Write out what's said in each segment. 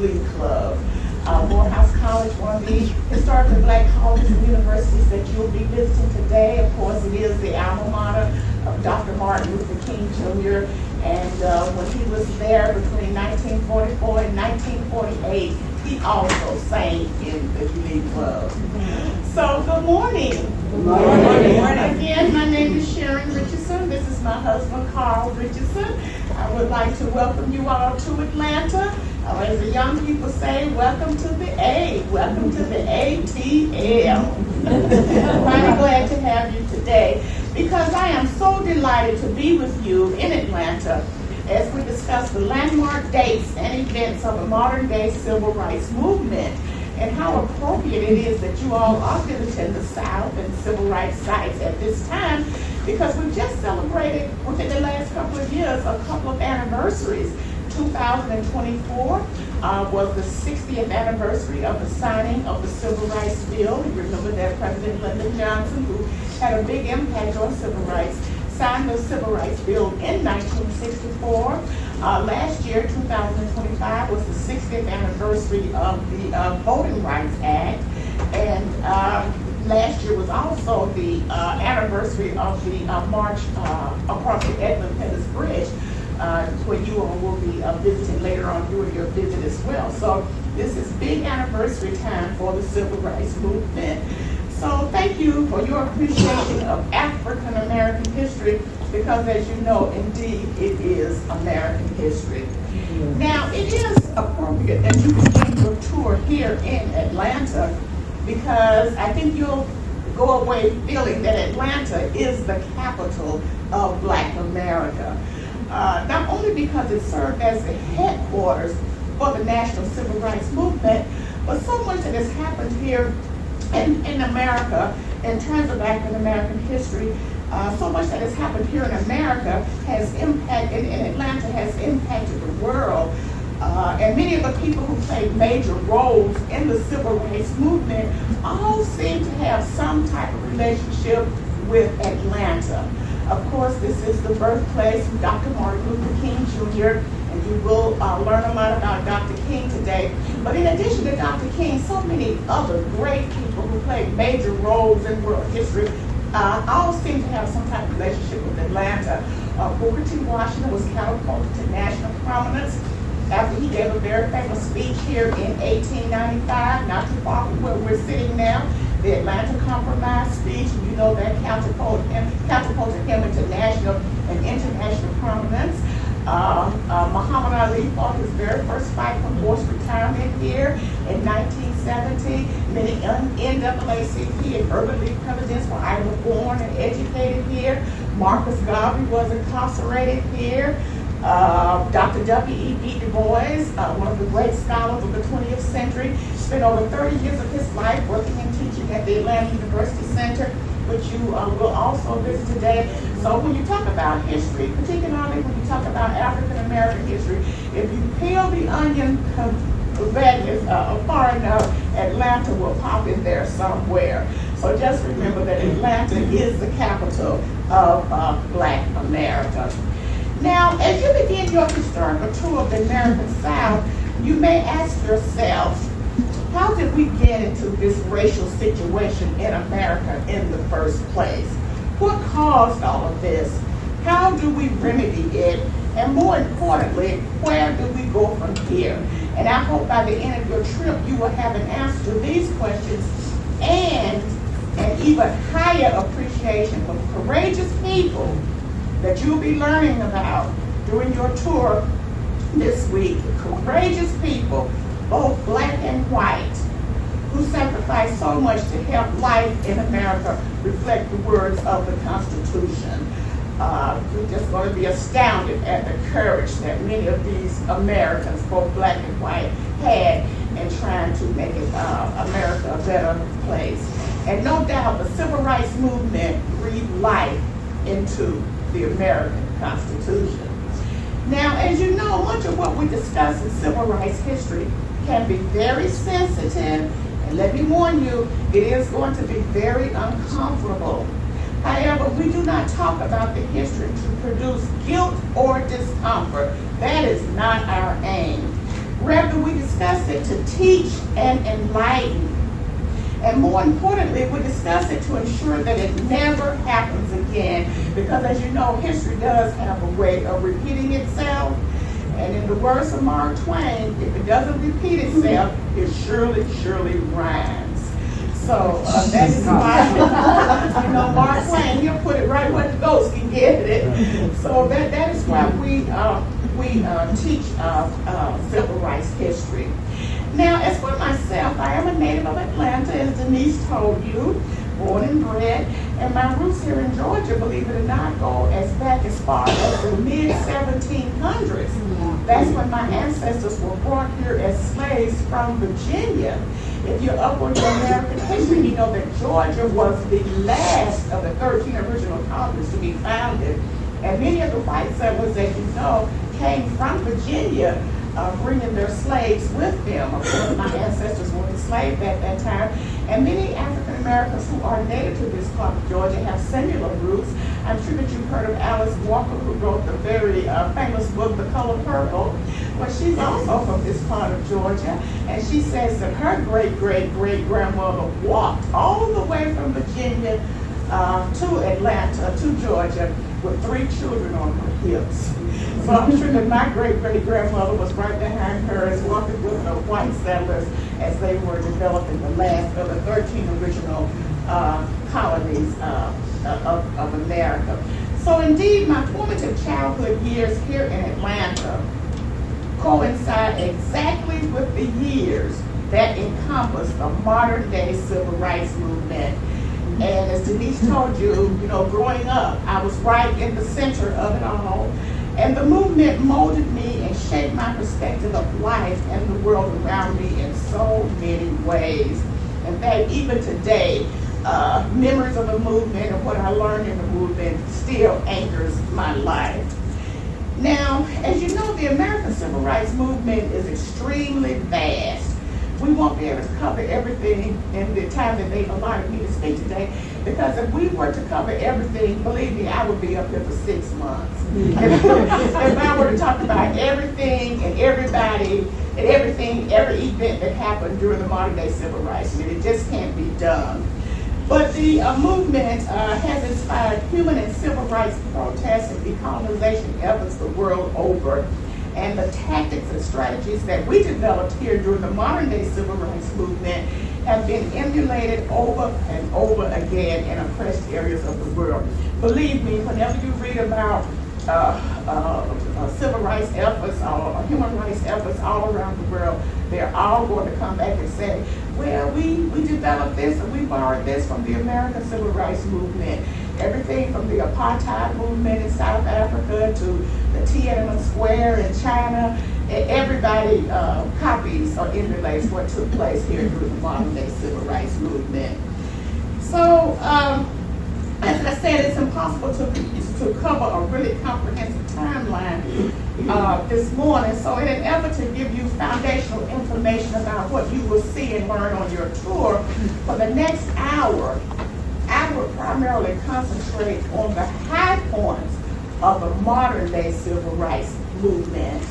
Glee Club. Morehouse College, one of the historically black colleges and universities that you'll be visiting today. Of course, it is the alma mater of Dr. Martin Luther King Jr. And when he was there between 1944 and 1948, he also sang in the Glee Club. So, good morning. Good morning. Again, my name is Sharon Richardson. This is my husband, Carl Richardson. I would like to welcome you all to Atlanta. As the young people say, welcome to the A. Welcome to the ATL. Mighty glad to have you today because I am so delighted to be with you in Atlanta as we discuss the landmark dates and events of the modern day civil rights movement and how appropriate it is that you all are visiting the South and civil rights sites at this time because we've just celebrated within the last couple of years a couple of anniversaries. 2024 was the 60th anniversary of the signing of the Civil Rights Bill. You remember that President Lyndon Johnson, who had a big impact on civil rights, signed the Civil Rights Bill in 1964. Last year, 2025, was the 60th anniversary of the Voting Rights Act. And last year was also the anniversary of the march across the Edmund-Pettus Bridge, where you all will be visiting later on during your visit as well. So this is big anniversary time for the civil rights movement. So thank you for your appreciation of African American history because as you know, indeed, it is American history. Now, it is appropriate that you begin your tour here in Atlanta because I think you'll go away feeling that Atlanta is the capital of Black America. Not only because it served as the headquarters for the national civil rights movement, but so much that has happened here in America in terms of African American history. So much that has happened here in America has impacted, in Atlanta has impacted the world. And many of the people who played major roles in the civil rights movement all seem to have some type of relationship with Atlanta. Of course, this is the birthplace of Dr. Martin Luther King Jr., and you will learn a lot about Dr. King today. But in addition to Dr. King, so many other great people who played major roles in world history all seem to have some type of relationship with Atlanta. Booker T. Washington was catapulted to national prominence after he gave a very famous speech here in 1895, not too far from where we're sitting now. The Atlanta Compromise speech, you know that catapulted him into national and international prominence. Muhammad Ali fought his very first fight for forced retirement here in 1970. Many NAACP and Urban League presidents were either born and educated here. Marcus Garvey was incarcerated here. Dr. W.E.B. Du Bois, one of the great scholars of the 20th century, spent over 30 years of his life working and teaching at the Atlanta University Center, which you will also visit today. So when you talk about history, particularly when you talk about African American history, if you peel the onion far enough, Atlanta will pop in there somewhere. So just remember that Atlanta is the capital of Black America. Now, as you begin your historical tour of the American South, you may ask yourself, how did we get into this racial situation in America in the first place? What caused all of this? How do we remedy it? And more importantly, where do we go from here? And I hope by the end of your trip, you will have an answer to these questions and an even higher appreciation for the courageous people that you'll be learning about during your tour this week. Courageous people, both black and white, who sacrificed so much to help life in America reflect the words of the Constitution. We're just going to be astounded at the courage that many of these Americans, both black and white, had in trying to make America a better place. And no doubt the civil rights movement breathed life into the American Constitution. Now, as you know, much of what we discuss in civil rights history can be very sensitive, and let me warn you, it is going to be very uncomfortable. However, we do not talk about the history to produce guilt or discomfort. That is not our aim. Rather, we discuss it to teach and enlighten. And more importantly, we discuss it to ensure that it never happens again. Because as you know, history does have a way of repeating itself. And in the words of Mark Twain, if it doesn't repeat itself, it surely rhymes. So that is why, Mark Twain, he'll put it right where the ghost can get it. So that is why we teach civil rights history. Now, as for myself, I am a native of Atlanta, as Denise told you, born and bred, and my roots here in Georgia, believe it or not, go as back as far as the mid-1700s. That's when my ancestors were brought here as slaves from Virginia. If you're up on your American history, you know that Georgia was the last of the 13 original colonies to be founded. And many of the white settlers that you know came from Virginia, bringing their slaves with them. Of course, my ancestors were enslaved at that time. And many African Americans who are native to this part of Georgia have similar roots. I'm sure that you've heard of Alice Walker, who wrote the very famous book, The Color Purple. Well, she's also from this part of Georgia. And she says that her great-great-great-grandmother walked all the way from Virginia to Atlanta, to Georgia, with 3 children on her hips. So I'm sure that my great-great-grandmother was right behind her as walking with the white settlers as they were developing the last of the 13 original colonies of America. So indeed, my formative childhood years here in Atlanta coincide exactly with the years that encompass the modern day civil rights movement. And as Denise told you, growing up, I was right in the center of it all. And the movement molded me and shaped my perspective of life and the world around me in so many ways. In fact, even today, memories of the movement and what I learned in the movement still anchors my life. Now, as you know, the American Civil Rights Movement is extremely vast. We won't be able to cover everything in the time that they've allotted me to speak today, because if we were to cover everything, believe me, I would be up here for 6 months. If I were to talk about everything and everybody and everything, every event that happened during the modern day civil rights, it just can't be done. But the movement has inspired human and civil rights protests and decolonization efforts the world over. And the tactics and strategies that we developed here during the modern day civil rights movement have been emulated over and over again in oppressed areas of the world. Believe me, whenever you read about civil rights efforts or human rights efforts all around the world, they're all going to come back and say, well, we developed this and we borrowed this from the American Civil Rights Movement. Everything from the apartheid movement in South Africa to the Tiananmen Square in China, everybody copies or emulates what took place here during the modern day civil rights movement. So, as I said, it's impossible to cover a really comprehensive timeline this morning. So in an effort to give you foundational information about what you will see and learn on your tour, for the next hour, I will primarily concentrate on the high points of the modern day civil rights movement.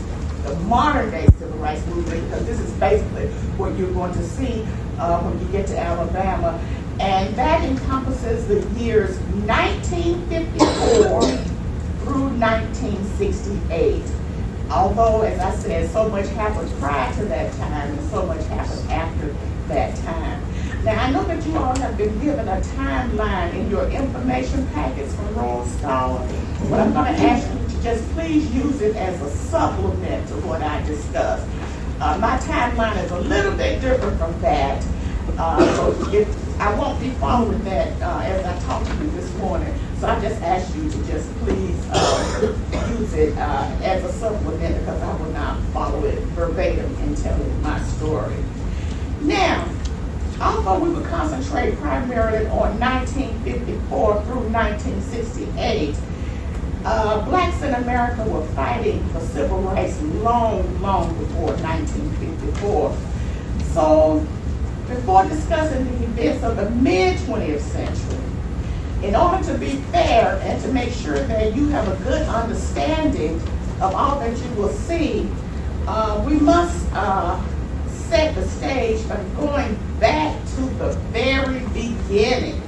The modern day civil rights movement, because this is basically what you're going to see when you get to Alabama. And that encompasses the years 1954 through 1968. Although, as I said, so much happened prior to that time and so much happened after that time. Now, I know that you all have been given a timeline in your information packets from Roll Scholar, but I'm going to ask you to just please use it as a supplement to what I discussed. My timeline is a little bit different from that, so I won't be following that as I talk to you this morning. So I just ask you to just please use it as a supplement, because I will not follow it verbatim in telling my story. Now, although we will concentrate primarily on 1954 through 1968, blacks in America were fighting for civil rights long before 1954. So, before discussing the events of the mid-20th century, in order to be fair and to make sure that you have a good understanding of all that you will see, we must set the stage of going back to the very beginning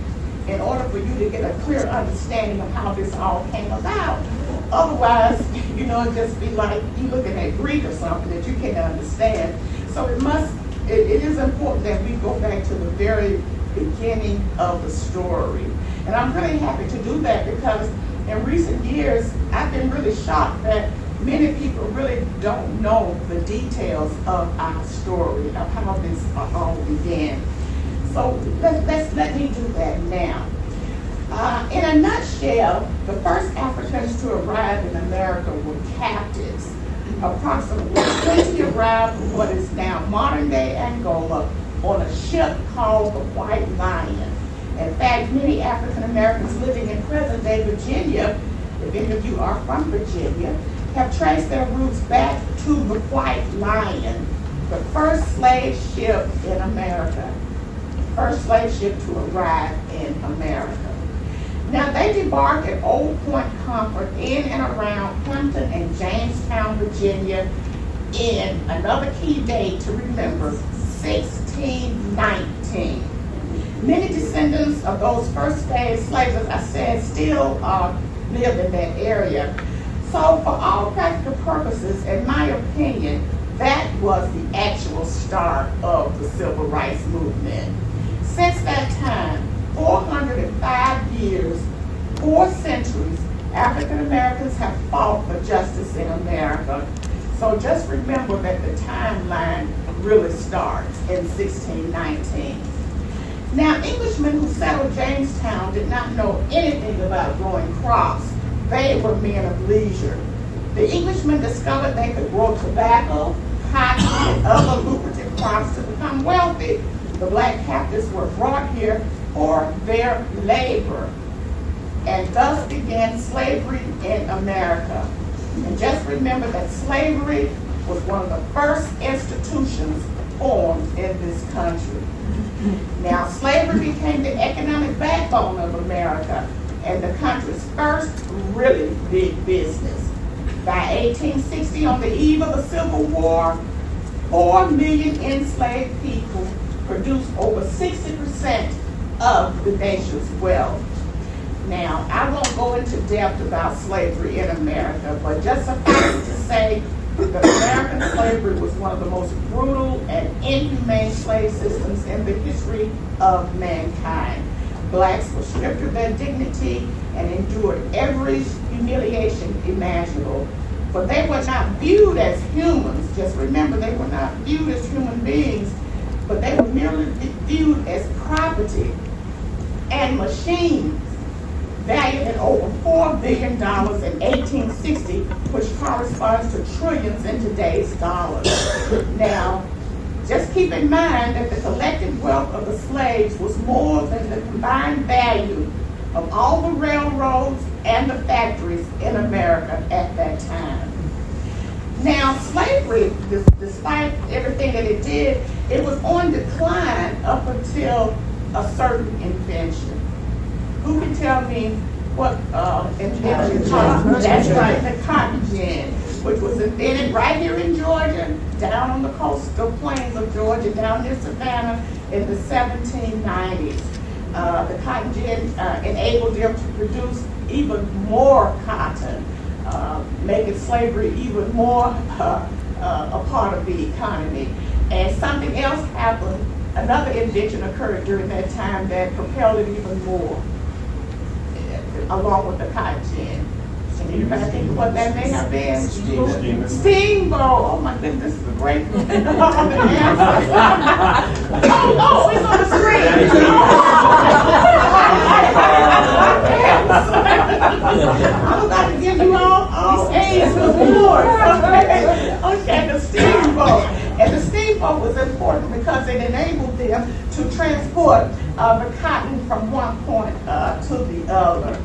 in order for you to get a clear understanding of how this all came about. Otherwise, it'd just be like you looking at Greek or something that you can't understand. So it is important that we go back to the very beginning of the story. And I'm really happy to do that because in recent years, I've been really shocked that many people really don't know the details of our story, of how this all began. So let me do that now. In a nutshell, the first Africans to arrive in America were captives. Approximately 20 arrived from what is now modern-day Angola on a ship called the White Lion. In fact, many African Americans living in present-day Virginia, if any of you are from Virginia, have traced their roots back to the White Lion, the first slave ship in America. First slave ship to arrive in America. Now, they debarked at Old Point Comfort in and around Hampton and Jamestown, Virginia, in another key date to remember, 1619. Many descendants of those first day slaves, as I said, still live in that area. So for all practical purposes, in my opinion, that was the actual start of the Civil Rights Movement. Since that time, 405 years, 4 centuries, African Americans have fought for justice in America. So just remember that the timeline really starts in 1619. Now, Englishmen who settled Jamestown did not know anything about growing crops. They were men of leisure. The Englishmen discovered they could grow tobacco, cotton, and other lucrative crops to become wealthy. The black captives were brought here for their labor, and thus began slavery in America. And just remember that slavery was one of the first institutions formed in this country. Now, slavery became the economic backbone of America and the country's first really big business. By 1860, on the eve of the Civil War, 4 million enslaved people produced over 60% of the nation's wealth. Now, I won't go into depth about slavery in America, but just suffice it to say that American slavery was one of the most brutal and inhumane slave systems in the history of mankind. Blacks were stripped of their dignity and endured every humiliation imaginable. But they were not viewed as humans. Just remember, they were not viewed as human beings, but they were merely viewed as property and machines valued at over $4 billion in 1860, which corresponds to trillions in today's dollars. Now, just keep in mind that the collective wealth of the slaves was more than the combined value of all the railroads and the factories in America at that time. Now, slavery, despite everything that it did, it was on decline up until a certain invention. Who can tell me what invention? That's right, the cotton gin, which was invented right here in Georgia, down on the coastal plains of Georgia, down near Savannah in the 1790s. The cotton gin enabled them to produce even more cotton, making slavery even more a part of the economy. And something else happened, another invention occurred during that time that propelled it even more, along with the cotton gin. Anybody think what that may have been? Steamboat. Oh my goodness, this is a great one. Oh, it's on the screen. I'm about to give you all A's awards. Okay, the steamboat. And the steamboat was important because it enabled them to transport the cotton from one point to the other.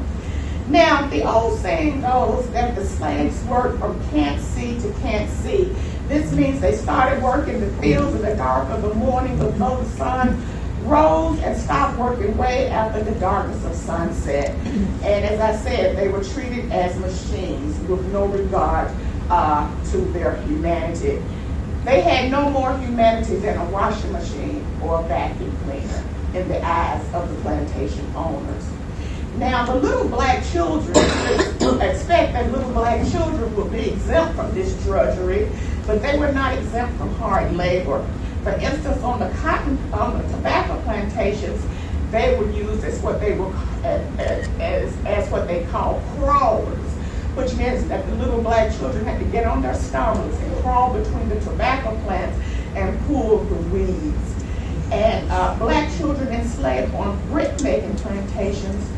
Now, the old saying goes that the slaves worked from can't see to can't see. This means they started working the fields in the dark of the morning before the sun rose and stopped working way after the darkness of sunset. And as I said, they were treated as machines with no regard to their humanity. They had no more humanity than a washing machine or a vacuum cleaner in the eyes of the plantation owners. Now, the little black children expect that little black children will be exempt from this drudgery, but they were not exempt from hard labor. For instance, on the tobacco plantations, they were used as what they were as what they call crawlers, which means that the little black children had to get on their stomachs and crawl between the tobacco plants and pull the weeds. And black children enslaved on brick-making plantations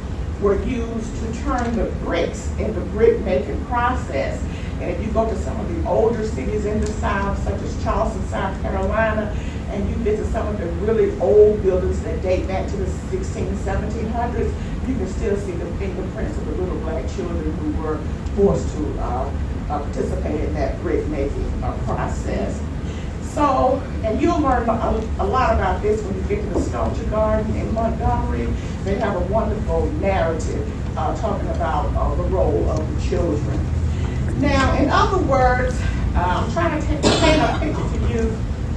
were used to turn the bricks in the brick-making process. And if you go to some of the older cities in the South, such as Charleston, South Carolina, and you visit some of the really old buildings that date back to the 1700s, you can still see the fingerprints of the little black children who were forced to participate in that brick-making process. So, and you'll learn a lot about this when you get to the Sculpture Garden in Montgomery. They have a wonderful narrative talking about the role of the children. Now, in other words, I'm trying to paint a picture to you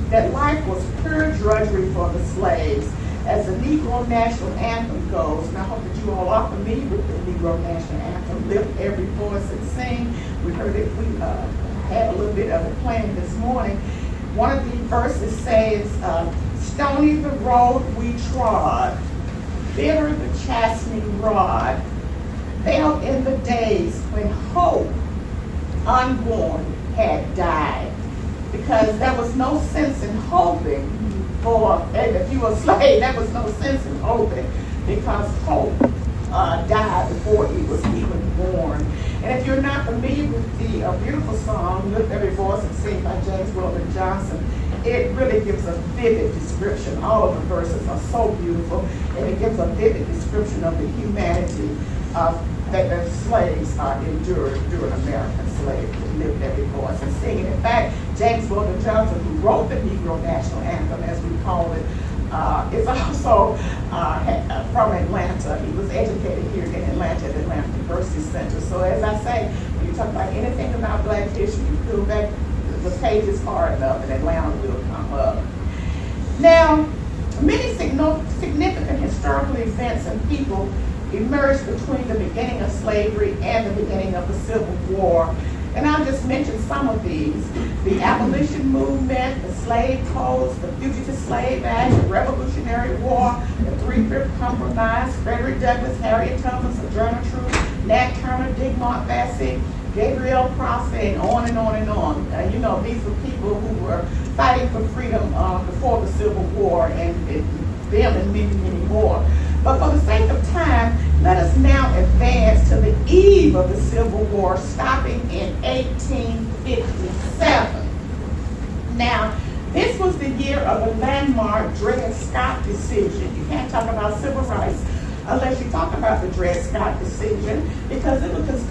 that life was pure drudgery for the slaves. As the Negro National Anthem goes, and I hope that you all are familiar with the Negro National Anthem, lift every voice and sing. We heard it, we had a little bit of it playing this morning. One of the verses says, stony the road we trod, bitter the chastening rod, veiled in the days when hope, unborn, had died. Because there was no sense in hoping for, and if you were a slave, there was no sense in hoping because hope died before he was even born. And if you're not familiar with the beautiful song, Lift Every Voice and Sing by James Weldon Johnson, it really gives a vivid description. All of the verses are so beautiful, and it gives a vivid description of the humanity that the slaves endured during American slavery. Lift Every Voice and Sing. And in fact, James Weldon Johnson, who wrote the Negro National Anthem, as we call it, is also from Atlanta. He was educated here in Atlanta at the Atlanta University Center. So as I say, when you talk about anything about Black history, you peel back the pages hard enough and Atlanta will come up. Now, many significant historical events and people emerged between the beginning of slavery and the beginning of the Civil War. And I'll just mention some of these. The abolition movement, the slave codes, the Fugitive Slave Act, the Revolutionary War, the Three-Fifth Compromise, Frederick Douglass, Harriet Tubman, Sojourner Truth, Nat Turner, Digmont Vesey, Gabriel Prosser, and on and on and on. You know, these were people who were fighting for freedom before the Civil War, and them and many, many more. But for the sake of time, let us now advance to the eve of the Civil War, stopping in 1857. Now, this was the year of the landmark Dred Scott decision. You can't talk about civil rights unless you talk about the Dred Scott decision, because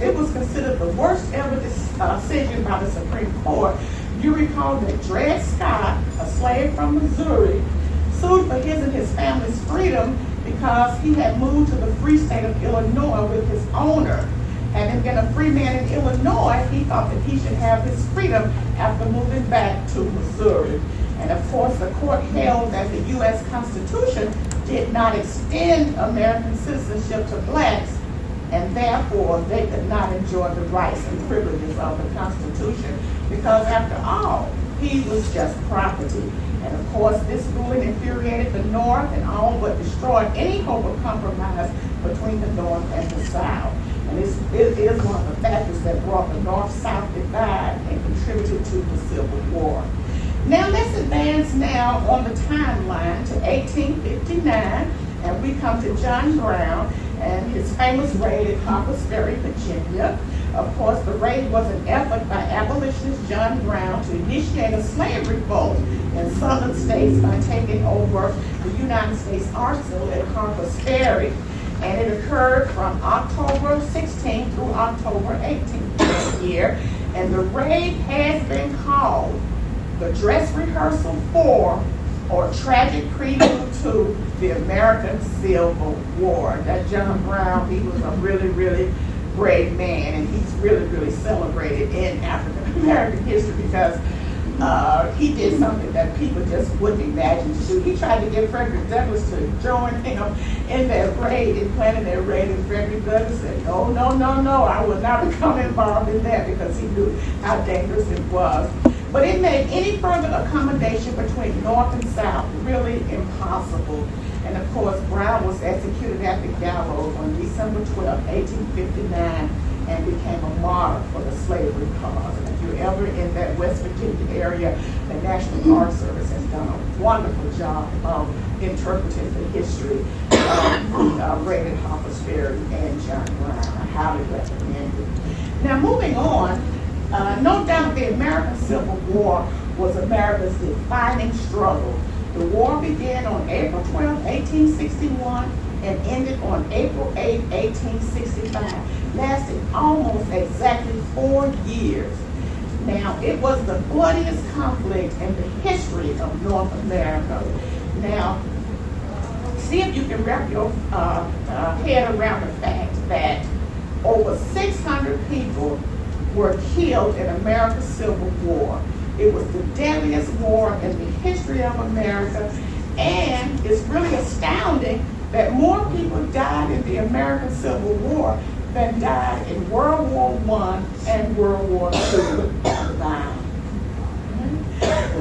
it was considered the worst ever decision by the Supreme Court. You recall that Dred Scott, a slave from Missouri, sued for his and his family's freedom because he had moved to the free state of Illinois with his owner. Having been a free man in Illinois, he thought that he should have his freedom after moving back to Missouri. And of course, the court held that the U.S. Constitution did not extend American citizenship to blacks, and therefore they could not enjoy the rights and privileges of the Constitution, because after all, he was just property. And of course, this ruling infuriated the North and all but destroyed any hope of compromise between the North and the South. And it is one of the factors that brought the North-South divide and contributed to the Civil War. Now let's advance now on the timeline to 1859, and we come to John Brown and his famous raid at Harper's Ferry, Virginia. Of course, the raid was an effort by abolitionist John Brown to initiate a slave revolt in southern states by taking over the United States Arsenal at Harper's Ferry. And it occurred from October 16th through October 18th this year. And the raid has been called the dress rehearsal for, or tragic prelude to, the American Civil War. That John Brown, he was a really, really great man, and he's really, really celebrated in African American history because he did something that people just wouldn't imagine to do. He tried to get Frederick Douglass to join him in their raid, in planning their raid, and Frederick Douglass said, no, no, no, no, I will not become involved in that, because he knew how dangerous it was. But it made any further accommodation between North and South really impossible. And of course, Brown was executed at the gallows on December 12, 1859, and became a martyr for the slavery cause. And if you're ever in that West Virginia area, the National Park Service has done a wonderful job of interpreting the history of Raymond Harper's Ferry and John Brown. I highly recommend it. Now, moving on, no doubt the American Civil War was America's defining struggle. The war began on April 12, 1861, and ended on April 8, 1865, lasting almost exactly 4 years. Now, it was the bloodiest conflict in the history of North America. Now, see if you can wrap your head around the fact that over 600 people were killed in America's Civil War. It was the deadliest war in the history of America, and it's really astounding that more people died in the American Civil War than died in World War I and World War II combined.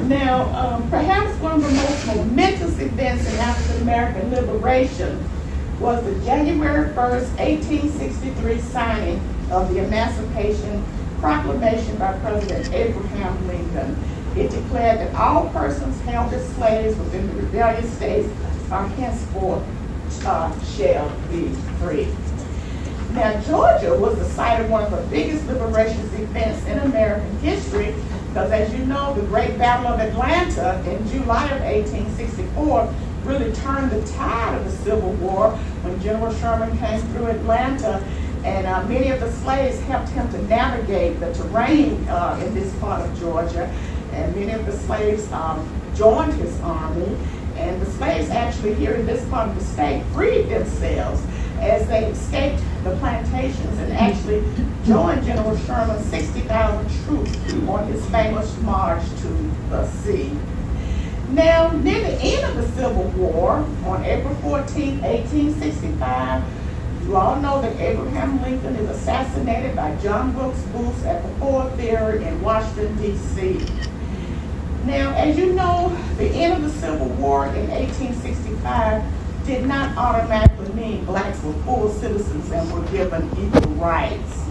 Now, perhaps one of the most momentous events in African American liberation was the January 1st, 1863 signing of the Emancipation Proclamation by President Abraham Lincoln. It declared that all persons held as slaves within the rebellious states are henceforth shall be free. Now, Georgia was the site of one of the biggest liberation events in American history, because as you know, the Great Battle of Atlanta in July of 1864 really turned the tide of the Civil War when General Sherman came through Atlanta, and many of the slaves helped him to navigate the terrain in this part of Georgia, and many of the slaves joined his army, and the slaves actually here in this part of the state freed themselves as they escaped the plantations and actually joined General Sherman's 60,000 troops on his famous march to the sea. Now, near the end of the Civil War, on April 14, 1865, you all know that Abraham Lincoln is assassinated by John Wilkes Booth at the Ford Theater in Washington, D.C. Now, as you know, the end of the Civil War in 1865 did not automatically mean blacks were full citizens and were given equal rights.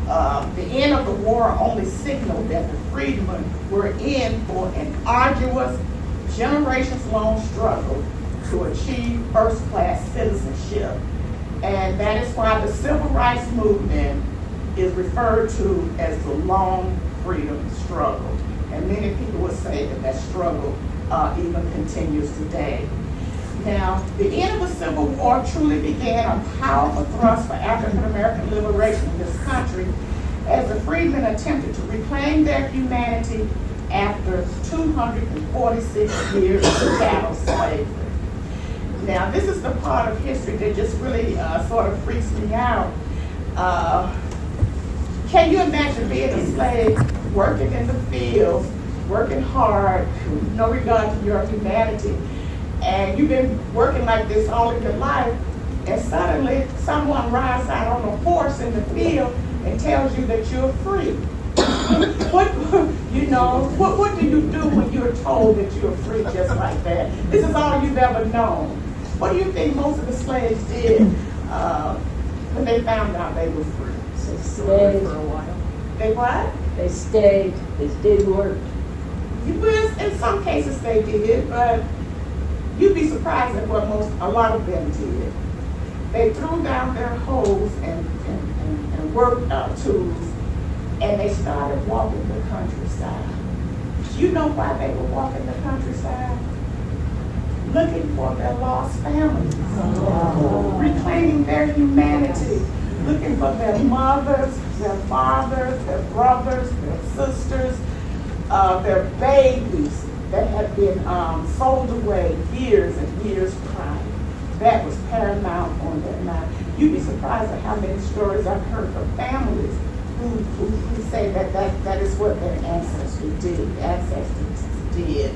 The end of the war only signaled that the freedmen were in for an arduous, generations-long struggle to achieve first-class citizenship. And that is why the civil rights movement is referred to as the long freedom struggle. And many people would say that that struggle even continues today. Now, the end of the Civil War truly began a powerful thrust for African American liberation in this country as the freedmen attempted to reclaim their humanity after 246 years of chattel slavery. Now, this is the part of history that just really sort of freaks me out. Can you imagine being a slave, working in the fields, working hard, no regard to your humanity, and you've been working like this all of your life, and suddenly someone rides out on a horse in the field and tells you that you're free? What do you do when you're told that you're free just like that? This is all you've ever known. What do you think most of the slaves did when they found out they were free? They stayed for a while. They what? They stayed. They stayed worked. Well, in some cases they did, but you'd be surprised at what a lot of them did. They threw down their hoes and work tools, and they started walking the countryside. You know why they were walking the countryside? Looking for their lost families, reclaiming their humanity, looking for their mothers, their fathers, their brothers, their sisters, their babies that had been sold away years and years prior. That was paramount on their mind. You'd be surprised at how many stories I've heard from families who say that is what their ancestors did.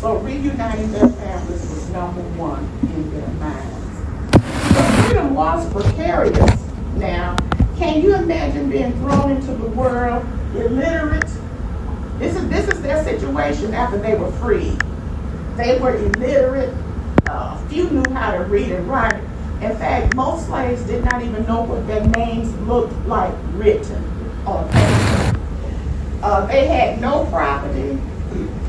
So reuniting their families was number one in their minds. The freedom was precarious. Now, can you imagine being thrown into the world illiterate? This is their situation after they were freed. They were illiterate. Few knew how to read and write. In fact, most slaves did not even know what their names looked like written on paper. They had no property.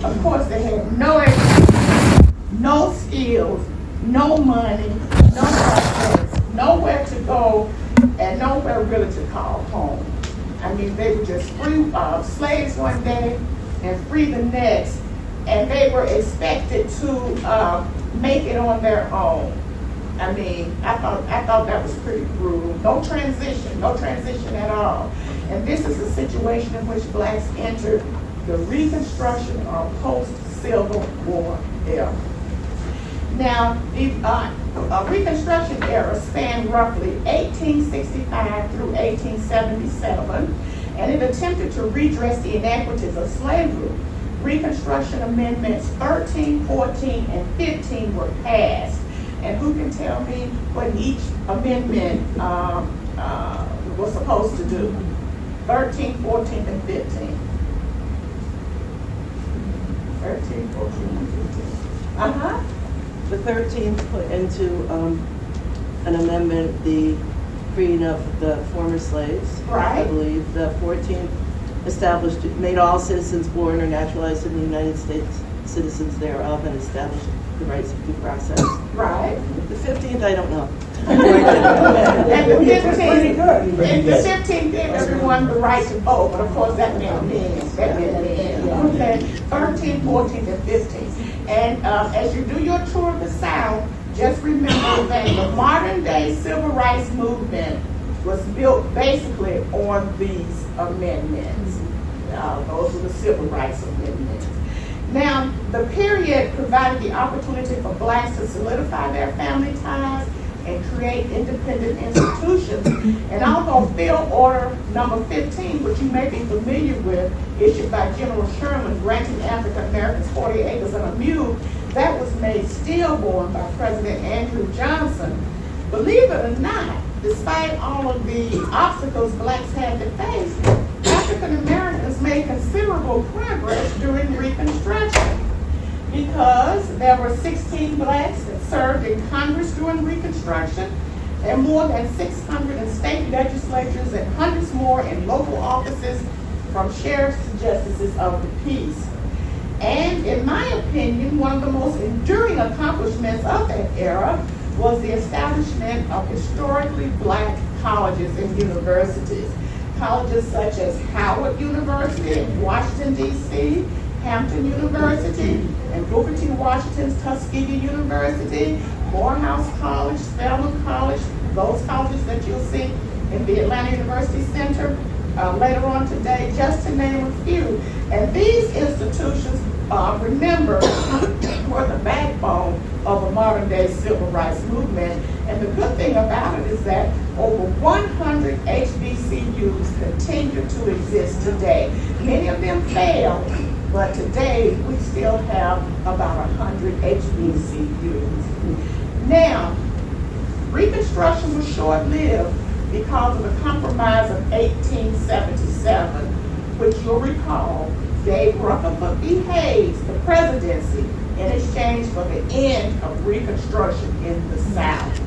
Of course, they had no education, no skills, no money, no assets, nowhere to go, and nowhere really to call home. I mean, they were just free slaves one day and free the next, and they were expected to make it on their own. I mean, I thought that was pretty brutal. No transition at all. And this is a situation in which blacks entered the Reconstruction or post-Civil War era. Now, the Reconstruction era spanned roughly 1865 through 1877, and it attempted to redress the inequities of slavery. Reconstruction Amendments 13, 14, and 15 were passed. And who can tell me what each amendment was supposed to do? 13, 14, and 15. 13, 14, and 15. Uh-huh. The 13th put into an amendment the freeing of the former slaves. Right. I believe. The 14th made all citizens born or naturalized in the United States citizens thereof and established the rights of due process. Right. The 15th, I don't know. And the 15th gave everyone the right to vote, but of course that meant men. Okay. 13, 14, and 15. And as you do your tour of the South, just remember that the modern day civil rights movement was built basically on these amendments. Those were the civil rights amendments. Now, the period provided the opportunity for blacks to solidify their family ties and create independent institutions. And although Field Order Number 15, which you may be familiar with, issued by General Sherman, granting African Americans 40 acres and a mule, that was made stillborn by President Andrew Johnson. Believe it or not, despite all of the obstacles blacks had to face, African Americans made considerable progress during Reconstruction, because there were 16 blacks that served in Congress during Reconstruction, and more than 600 in state legislatures, and hundreds more in local offices, from sheriffs to justices of the peace. And in my opinion, one of the most enduring accomplishments of that era was the establishment of historically black colleges and universities. Colleges such as Howard University in Washington, D.C., Hampton University, and Booker T. Washington's Tuskegee University, Morehouse College, Selma College, those colleges that you'll see in the Atlanta University Center later on today, just to name a few. And these institutions, remember, were the backbone of a modern day civil rights movement. And the good thing about it is that over 100 HBCUs continue to exist today. Many of them failed, but today we still have about 100 HBCUs. Now, Reconstruction was short-lived because of the Compromise of 1877, which you'll recall gave Rutherford B. Hayes the presidency in exchange for the end of Reconstruction in the South.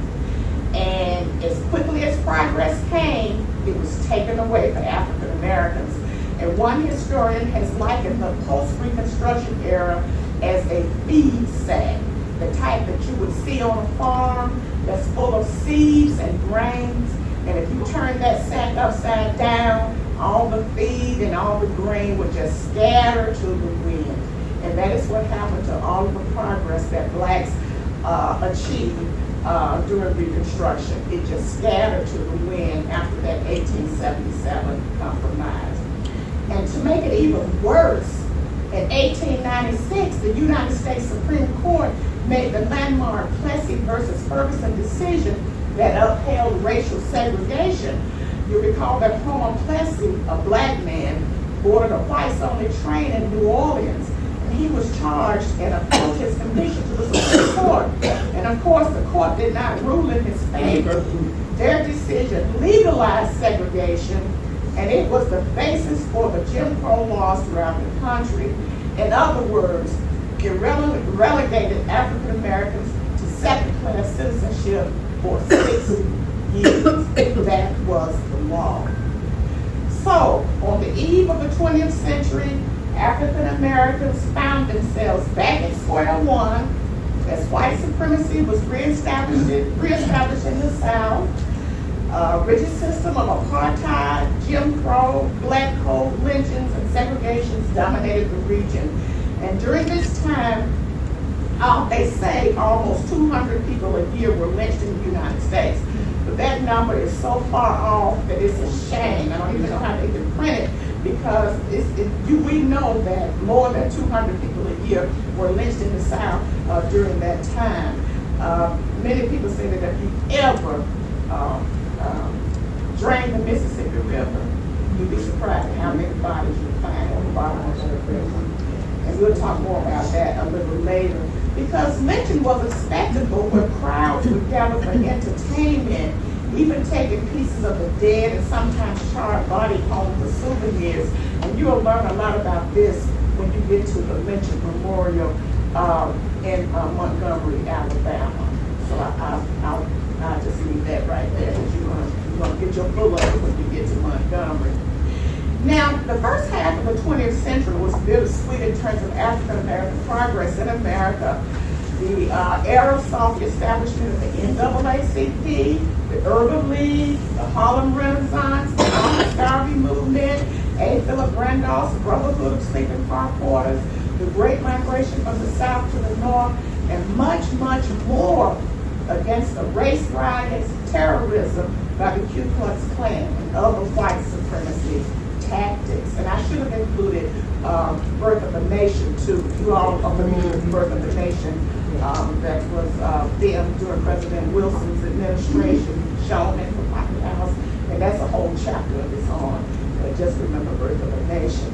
And as quickly as progress came, it was taken away from African Americans. And one historian has likened the post-Reconstruction era as a feed sack, the type that you would see on a farm that's full of seeds and grains. And if you turn that sack upside down, all the feed and all the grain would just scatter to the wind. And that is what happened to all of the progress that blacks achieved during Reconstruction. It just scattered to the wind after that 1877 compromise. And to make it even worse, in 1896, the United States Supreme Court made the landmark Plessy versus Ferguson decision that upheld racial segregation. You recall that Homer Plessy, a black man, boarded a whites-only train in New Orleans, and he was charged and appealed his conviction to the Supreme Court. And of course, the court did not rule in his favor. Their decision legalized segregation, and it was the basis for the Jim Crow laws throughout the country. In other words, it relegated African Americans to second-class citizenship for 6 years. That was the law. So, on the eve of the 20th century, African Americans found themselves back at square one as white supremacy was reestablished in the South. Rigid system of apartheid, Jim Crow, black code, lynchings, and segregations dominated the region. And during this time, they say almost 200 people a year were lynched in the United States. But that number is so far off that it's a shame. I don't even know how they can print it, because we know that more than 200 people a year were lynched in the South during that time. Many people say that if you ever drain the Mississippi River, you'd be surprised at how many bodies you find on the bottom of the river. And we'll talk more about that a little later. Because lynching was a spectacle where crowds would gather for entertainment, even taking pieces of the dead and sometimes charred body home for souvenirs. And you'll learn a lot about this when you get to the lynching memorial in Montgomery, Alabama. So I'll just leave that right there, because you're going to get your full of it when you get to Montgomery. Now, the first half of the 20th century was bittersweet in terms of African American progress in America. The era saw the establishment of the NAACP, the Urban League, the Harlem Renaissance, the Marcus Garvey movement, A. Philip Randolph's Brotherhood of Sleeping Car Porters, the Great Migration from the South to the North, and much, much more against the race riots, terrorism by the Ku Klux Klan and other white supremacy tactics. And I should have included Birth of a Nation too. You all are familiar with Birth of a Nation that was filmed during President Wilson's administration, shown in the White House, and that's a whole chapter of its own. But just remember Birth of a Nation.